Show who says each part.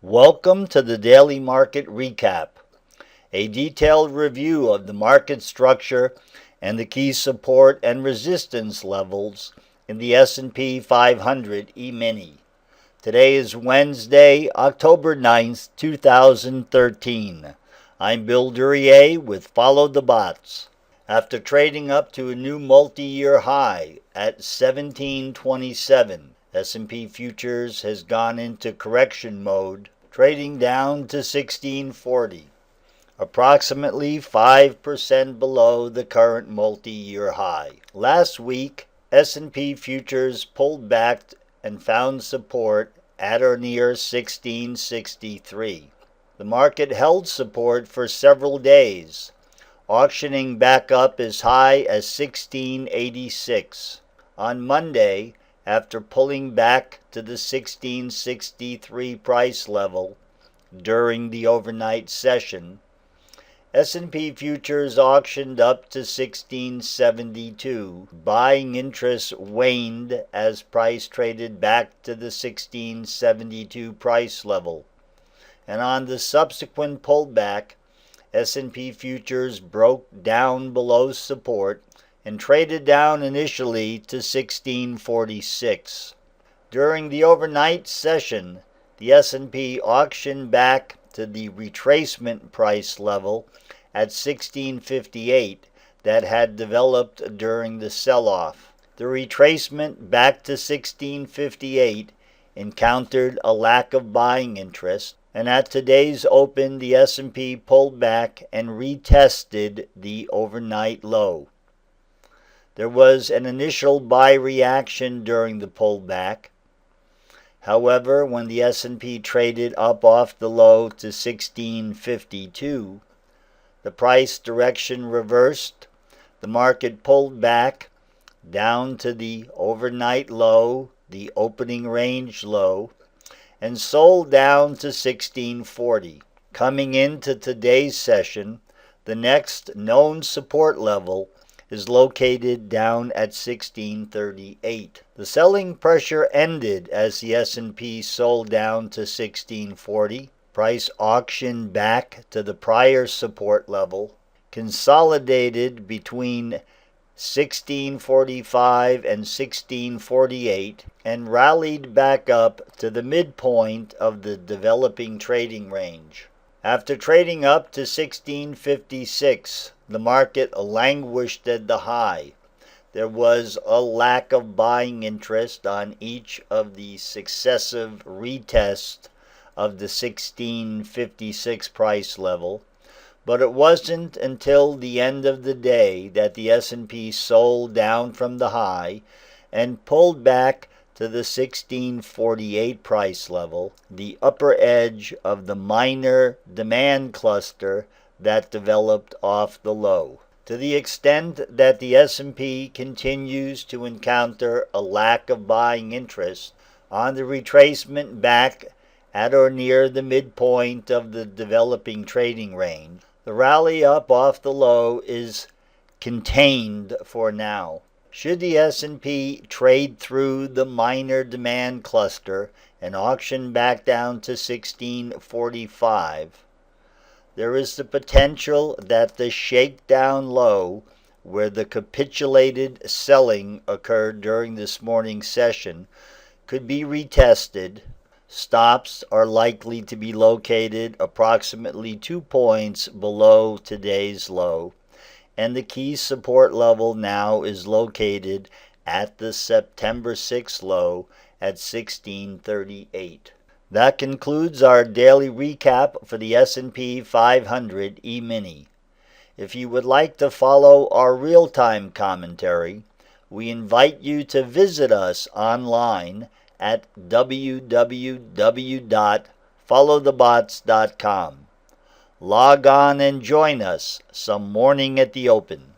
Speaker 1: Welcome to the Daily Market Recap, a detailed review of the market structure and the key support and resistance levels in the S&P 500 E-mini. Today is Wednesday, October 9th, 2013. I'm Bill Duryea with Follow the Bots. After trading up to a new multi-year high at 1727, S&P Futures has gone into correction mode, trading down to 1640, approximately 5% below the current multi-year high. Last week, S&P Futures pulled back and found support at or near 1663. The market held support for several days, auctioning back up as high as 1686. On Monday, after pulling back to the 1663 price level during the overnight session, S&P Futures auctioned up to 1672. Buying interest waned as price traded back to the 1672 price level. And on the subsequent pullback, S&P Futures broke down below support and traded down initially to 1646. During the overnight session, the S&P auctioned back to the retracement price level at 1658 that had developed during the sell-off. The retracement back to 1658 encountered a lack of buying interest, and at today's open, the S&P pulled back and retested the overnight low. There was an initial buy reaction during the pullback. However, when the S&P traded up off the low to 1652, the price direction reversed. The market pulled back down to the overnight low, the opening range low, and sold down to 1640. Coming into today's session, the next known support level is located down at 1638. The selling pressure ended as the S&P sold down to 1640. Price auctioned back to the prior support level, consolidated between 1645 and 1648, and rallied back up to the midpoint of the developing trading range. After trading up to 1656, the market languished at the high. There was a lack of buying interest on each of the successive retests of the 1656 price level, but it wasn't until the end of the day that the S&P sold down from the high and pulled back to the 1648 price level, the upper edge of the minor demand cluster that developed off the low. To the extent that the S&P continues to encounter a lack of buying interest on the retracement back at or near the midpoint of the developing trading range, the rally up off the low is contained for now. Should the S&P trade through the minor demand cluster and auction back down to 1645, there is the potential that the shakedown low, where the capitulated selling occurred during this morning's session, could be retested. Stops are likely to be located approximately 2 points below today's low, and the key support level now is located at the September 6th low at 1638. That concludes our daily recap for the S&P 500 E-mini. If you would like to follow our real-time commentary, we invite you to visit us online at www.followthebots.com. Log on and join us some morning at the open.